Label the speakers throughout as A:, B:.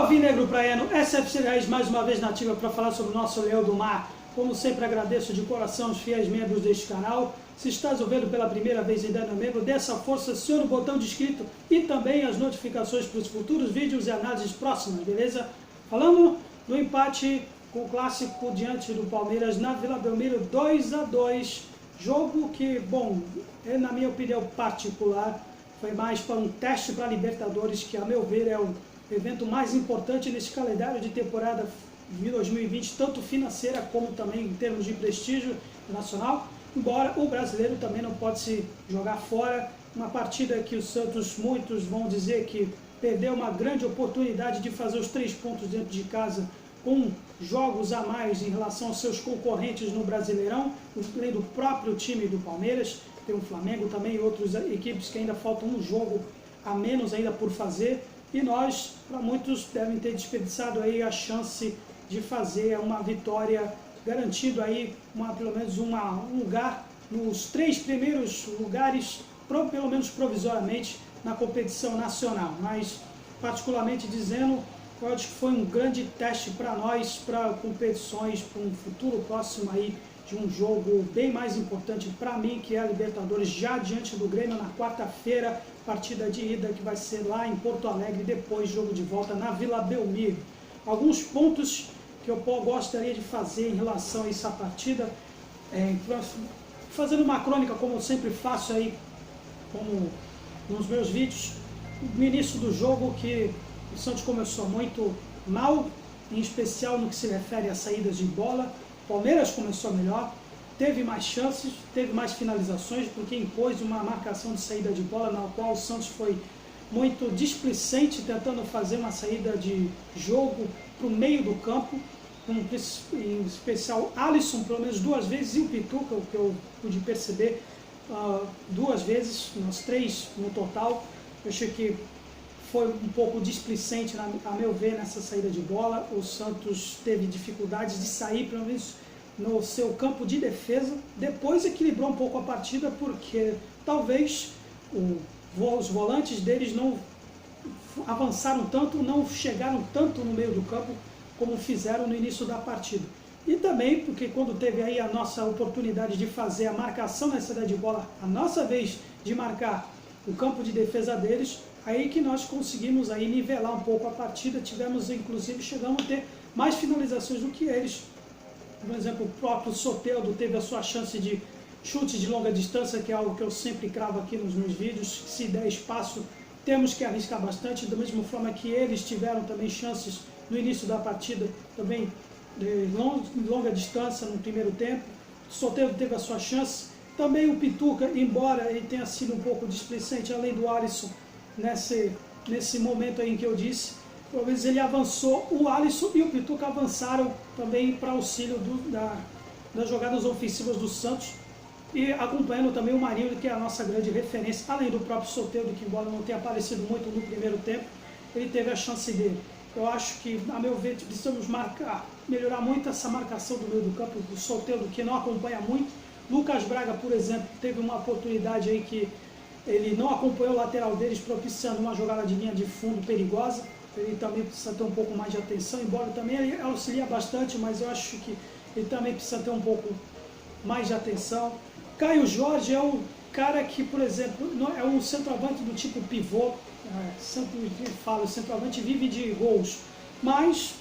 A: Alvinegro Praiano, SFC Raiz mais uma vez nativa para falar sobre o nosso Leão do Mar. Como sempre agradeço de coração os fiéis membros deste canal. Se estás ouvindo pela primeira vez e ainda não é membro, dê essa força, acione o botão de inscrito e também as notificações para os futuros vídeos e análises próximas, beleza? Falando do empate com o clássico diante do Palmeiras na Vila Belmiro, 2-2, jogo que, bom, na minha opinião particular, foi mais para um teste para a Libertadores, que a meu ver é o evento mais importante nesse calendário de temporada de 2020, tanto financeira como também em termos de prestígio nacional, embora o brasileiro também não pode se jogar fora. Uma partida que o Santos, muitos vão dizer que perdeu uma grande oportunidade de fazer os 3 pontos dentro de casa, com jogos a mais em relação aos seus concorrentes no Brasileirão, além do próprio time do Palmeiras. Tem o Flamengo também e outras equipes que ainda faltam um jogo a menos ainda por fazer. E nós, para muitos, devem ter desperdiçado aí a chance de fazer uma vitória, garantindo aí pelo menos um lugar nos 3 primeiros lugares, pelo menos provisoriamente, na competição nacional. Mas, particularmente dizendo, eu acho que foi um grande teste para nós, para competições, para um futuro próximo aí de um jogo bem mais importante para mim, que é a Libertadores, já diante do Grêmio na quarta-feira, partida de ida que vai ser lá em Porto Alegre, depois jogo de volta na Vila Belmiro. Alguns pontos que eu gostaria de fazer em relação a essa partida, fazendo uma crônica como eu sempre faço aí, como nos meus vídeos, no início do jogo, que o Santos começou muito mal, em especial no que se refere a saídas de bola. O Palmeiras começou melhor, teve mais chances, teve mais finalizações, porque impôs uma marcação de saída de bola, na qual o Santos foi muito displicente, tentando fazer uma saída de jogo para o meio do campo, em especial Alisson, pelo menos 2 vezes, e o Pituca, o que eu pude perceber, 2 vezes, nós 3 no total. Eu achei que foi um pouco displicente, a meu ver, nessa saída de bola. O Santos teve dificuldades de sair, pelo menos no seu campo de defesa. Depois equilibrou um pouco a partida, porque talvez os volantes deles não avançaram tanto, não chegaram tanto no meio do campo como fizeram no início da partida. E também porque quando teve aí a nossa oportunidade de fazer a marcação na saída de bola, a nossa vez de marcar o campo de defesa deles, aí que nós conseguimos aí nivelar um pouco a partida. Chegamos a ter mais finalizações do que eles. Por exemplo, o próprio Soteldo teve a sua chance de chute de longa distância, que é algo que eu sempre cravo aqui nos meus vídeos. Se der espaço, temos que arriscar bastante, da mesma forma que eles tiveram também chances no início da partida, também de longa distância no primeiro tempo. O Soteldo teve a sua chance. Também o Pituca, embora ele tenha sido um pouco displicente, além do Alisson, nesse momento aí em que eu disse, talvez ele avançou, o Alisson e o Pituca avançaram também para auxílio das jogadas ofensivas do Santos, e acompanhando também o Marinho, que é a nossa grande referência, além do próprio Soteldo, que embora não tenha aparecido muito no primeiro tempo, ele teve a chance dele. Eu acho que, a meu ver, precisamos melhorar muito essa marcação do meio do campo, do Soteldo, que não acompanha muito. Lucas Braga, por exemplo, teve uma oportunidade aí que ele não acompanhou o lateral deles, propiciando uma jogada de linha de fundo perigosa. Ele também precisa ter um pouco mais de atenção, embora também ele auxilia bastante, mas eu acho que ele também precisa ter um pouco mais de atenção. Caio Jorge é um cara que, por exemplo, é um centroavante do tipo pivô, sempre falo, o centroavante vive de gols, mas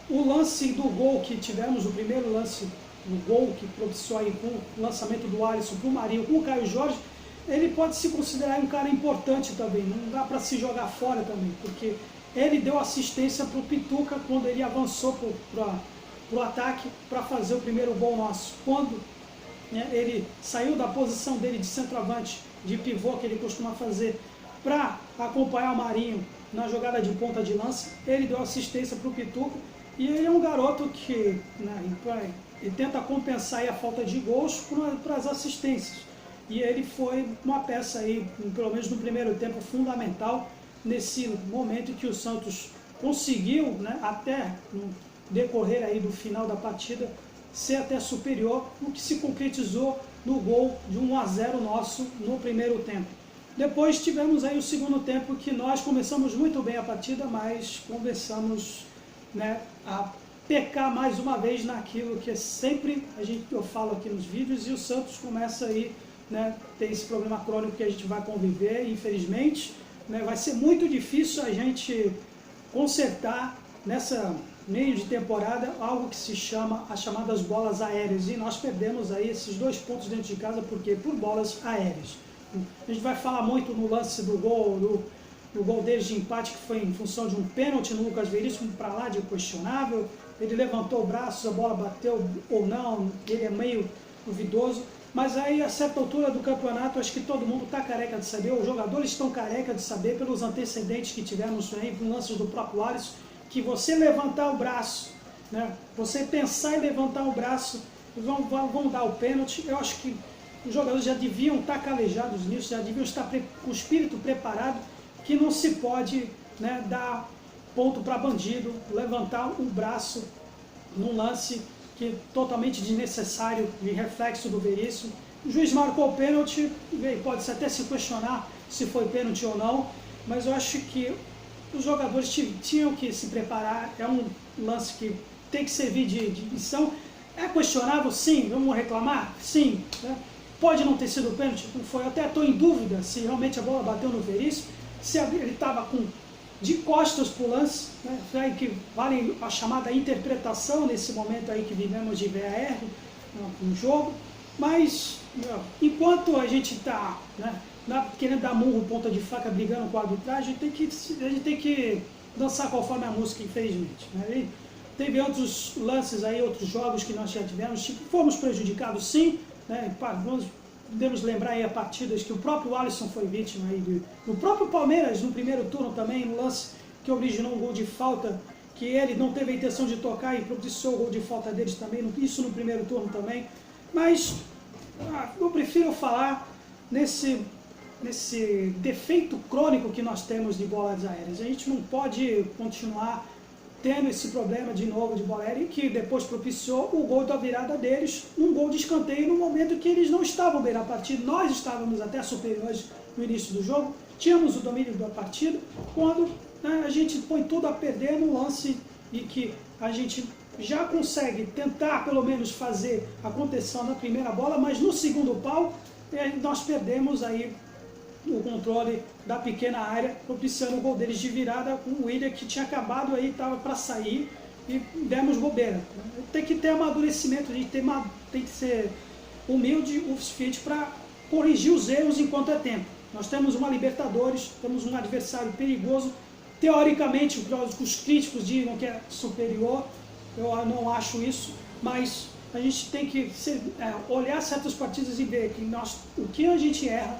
A: o lance do gol que tivemos, o primeiro lance do gol que propiciou aí com o lançamento do Alisson para o Marinho, com o Caio Jorge, ele pode se considerar um cara importante também, não dá para se jogar fora também, porque ele deu assistência para o Pituca quando ele avançou para o ataque para fazer o primeiro gol nosso. Quando ele saiu da posição dele de centroavante, de pivô, que ele costuma fazer, para acompanhar o Marinho na jogada de ponta de lança, ele deu assistência para o Pituca, e ele é um garoto que ele tenta compensar aí a falta de gols para as assistências. E ele foi uma peça aí, pelo menos no primeiro tempo, fundamental nesse momento que o Santos conseguiu, até no decorrer aí do final da partida, ser até superior, o que se concretizou no gol de 1-0 nosso no primeiro tempo. Depois tivemos aí o segundo tempo que nós começamos muito bem a partida, mas começamos, né, a pecar mais uma vez naquilo que sempre eu falo aqui nos vídeos, e o Santos começa aí, né, ter esse problema crônico que a gente vai conviver, infelizmente, né, vai ser muito difícil a gente consertar nessa meio de temporada algo que se chama as chamadas bolas aéreas, e nós perdemos aí esses 2 pontos dentro de casa, porque por bolas aéreas. A gente vai falar muito no lance do gol, do gol deles de empate, que foi em função de um pênalti no Lucas Veríssimo, para lá de questionável. Ele levantou o braço, a bola bateu ou não, ele é meio duvidoso. Mas aí, a certa altura do campeonato, acho que todo mundo está careca de saber, os jogadores estão careca de saber, pelos antecedentes que tivemos aí, por lances do próprio Alisson, que você levantar o braço, né, você pensar em levantar o braço, vão dar o pênalti. Eu acho que os jogadores já deviam estar calejados nisso, já deviam estar com o espírito preparado, que não se pode, né, dar ponto para bandido, levantar o braço num lance que é totalmente desnecessário, de reflexo do Veríssimo. O juiz marcou o pênalti, pode-se até se questionar se foi pênalti ou não, mas eu acho que os jogadores tinham que se preparar. É um lance que tem que servir de lição. É questionável? Sim. Vamos reclamar? Sim. Né? Pode não ter sido pênalti? Não foi. Eu até estou em dúvida se realmente a bola bateu no Veríssimo, se ele estava de costas para o lance, né? Aí que vale a chamada interpretação nesse momento aí que vivemos de VAR no jogo. Mas enquanto a gente está, né, querendo dar murro, ponta de faca, brigando com a arbitragem, a gente tem que dançar conforme a música, infelizmente. Né? E teve outros lances aí, outros jogos que nós já tivemos, fomos prejudicados sim, né? Podemos lembrar aí a partidas que o próprio Alisson foi vítima aí no próprio Palmeiras, no primeiro turno também, no lance que originou um gol de falta, que ele não teve a intenção de tocar e propiciou o gol de falta deles também, isso no primeiro turno também. Mas eu prefiro falar nesse defeito crônico que nós temos de bolas aéreas. A gente não pode continuar tendo esse problema de novo de bola aérea, que depois propiciou o gol da virada deles, um gol de escanteio no momento que eles não estavam bem na partida. Nós estávamos até superiores no início do jogo, tínhamos o domínio da partida, quando, né, a gente põe tudo a perder no lance e que a gente já consegue tentar pelo menos fazer a contenção na primeira bola, mas no segundo pau nós perdemos aí o controle da pequena área, propiciando o gol deles de virada com o William, que tinha acabado aí, estava para sair, e demos bobeira. Tem que ter amadurecimento, a gente tem que ser humilde o suficiente para corrigir os erros enquanto é tempo. Nós temos uma Libertadores, temos um adversário perigoso, teoricamente os críticos dizem que é superior, eu não acho isso, mas a gente tem que olhar certas partidas e ver que o que a gente erra,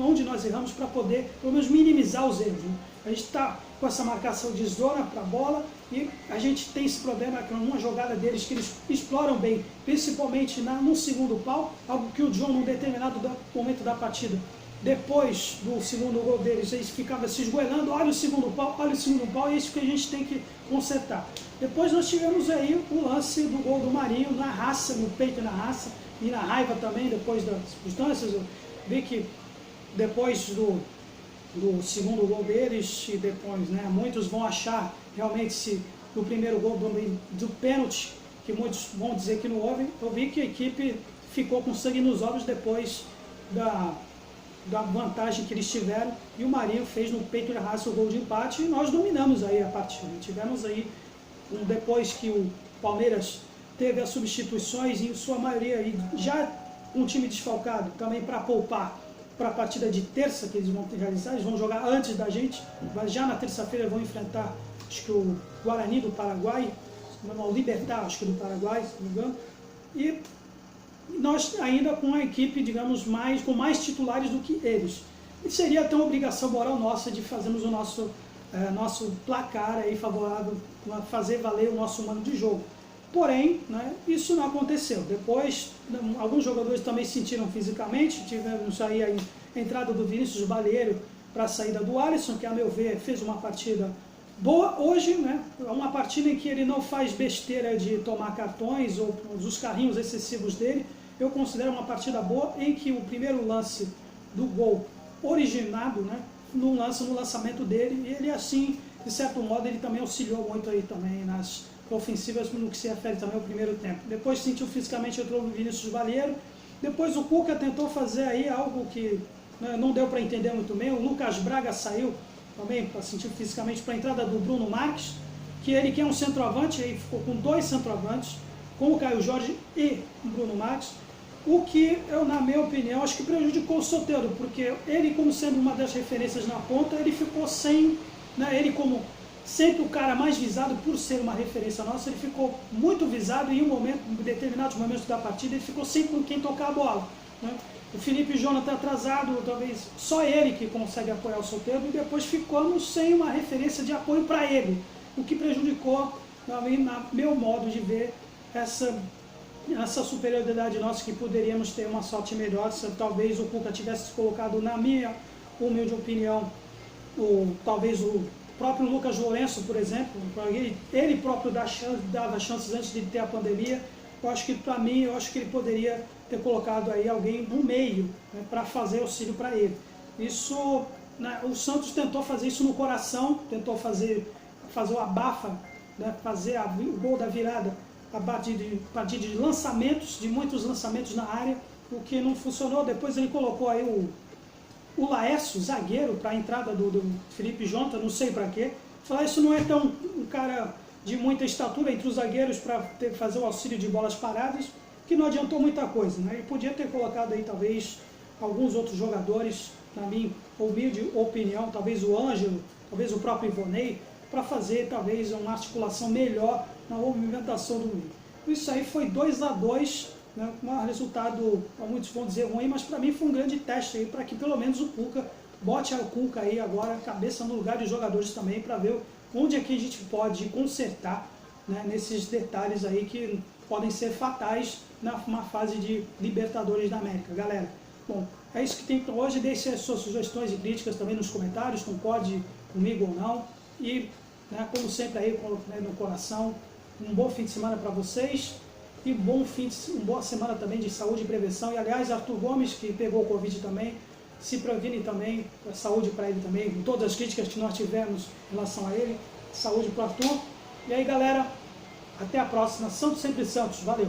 A: onde nós erramos, para poder pelo menos minimizar os erros. Né? A gente está com essa marcação de zona para a bola, e a gente tem esse problema com uma jogada deles que eles exploram bem, principalmente no segundo pau, algo que o John, num determinado momento da partida, depois do segundo gol deles, eles ficavam se esgoelando, olha o segundo pau, e é isso que a gente tem que consertar. Depois nós tivemos aí o lance do gol do Marinho, na raça, no peito e na raça, e na raiva também, depois das circunstâncias. Eu vi que depois do segundo gol deles, e depois, né, muitos vão achar realmente se o primeiro gol do pênalti, que muitos vão dizer que não houve. Eu vi que a equipe ficou com sangue nos olhos depois da vantagem que eles tiveram, e o Marinho fez no peito e na raça o gol de empate, e nós dominamos aí a partida. Tivemos aí, depois que o Palmeiras teve as substituições, em sua maioria aí, já um time desfalcado, também para poupar para a partida de terça que eles vão realizar, eles vão jogar antes da gente, já na terça-feira vão enfrentar, acho que o Guarani do Paraguai, o Libertad, acho que do Paraguai, se não me engano, e nós ainda com a equipe, digamos, com mais titulares do que eles. E seria até uma obrigação moral nossa de fazermos o nosso placar aí favorável, fazer valer o nosso mano de jogo. Porém, né, isso não aconteceu. Depois, alguns jogadores também sentiram fisicamente, tivemos aí a entrada do Vinícius Balieiro para a saída do Alisson, que a meu ver fez uma partida boa hoje, né? Uma partida em que ele não faz besteira de tomar cartões ou os carrinhos excessivos dele. Eu considero uma partida boa, em que o primeiro lance do gol originado, né, no lançamento dele, e ele assim, de certo modo, ele também auxiliou muito aí também nas ofensivas no que se refere também ao primeiro tempo. Depois sentiu fisicamente, entrou o Vinícius Balieiro, depois o Cuca tentou fazer aí algo que, né, não deu para entender muito bem, o Lucas Braga saiu também para sentir fisicamente para a entrada do Bruno Marques, que ele que é um centroavante, aí ficou com 2 centroavantes, com o Caio Jorge e o Bruno Marques, o que eu, na minha opinião, acho que prejudicou o Soteldo, porque ele, como sendo uma das referências na ponta, ele ficou sem, né, ele como sempre o cara mais visado por ser uma referência nossa, ele ficou muito visado e em determinados momentos da partida, ele ficou sem com quem tocar a bola, né? O Felipe Jonathan atrasado, talvez só ele que consegue apoiar o Soteldo, e depois ficamos sem uma referência de apoio para ele, o que prejudicou, na meu modo de ver, essa superioridade nossa, que poderíamos ter uma sorte melhor se talvez o Cuca tivesse colocado, na minha humilde opinião, talvez o próprio Lucas Lourenço, por exemplo, ele próprio dava chances antes de ter a pandemia. Eu acho que, para mim, eu acho que ele poderia ter colocado aí alguém no meio, né, para fazer auxílio para ele. Isso, né, o Santos tentou fazer isso no coração, tentou fazer o abafa, né, fazer o gol da virada a partir de lançamentos, de muitos lançamentos na área, o que não funcionou. Depois ele colocou aí o Laércio, zagueiro, para a entrada do Felipe Jonathan, não sei para quê. Falar isso não é tão um cara de muita estatura entre os zagueiros para fazer o auxílio de bolas paradas, que não adiantou muita coisa, né? Ele podia ter colocado aí talvez alguns outros jogadores, na minha humilde opinião, talvez o Ângelo, talvez o próprio Ivonei, para fazer talvez uma articulação melhor na movimentação do meio. Isso aí foi 2-2, né, um resultado, muitos vão dizer ruim, mas para mim foi um grande teste aí para que pelo menos o Cuca bote a Cuca aí agora, cabeça no lugar de jogadores também, para ver onde é que a gente pode consertar, né, nesses detalhes aí que podem ser fatais numa fase de Libertadores da América. Galera, bom, é isso que tem para hoje. Deixe as suas sugestões e críticas também nos comentários, concorde comigo ou não. E, né, como sempre aí, no coração, um bom fim de semana para vocês e uma boa semana também de saúde e prevenção. E, aliás, Arthur Gomes, que pegou o Covid também, se previne também, saúde para ele também, com todas as críticas que nós tivemos em relação a ele. Saúde para o Arthur. E aí, galera, até a próxima. Santos sempre Santos. Valeu!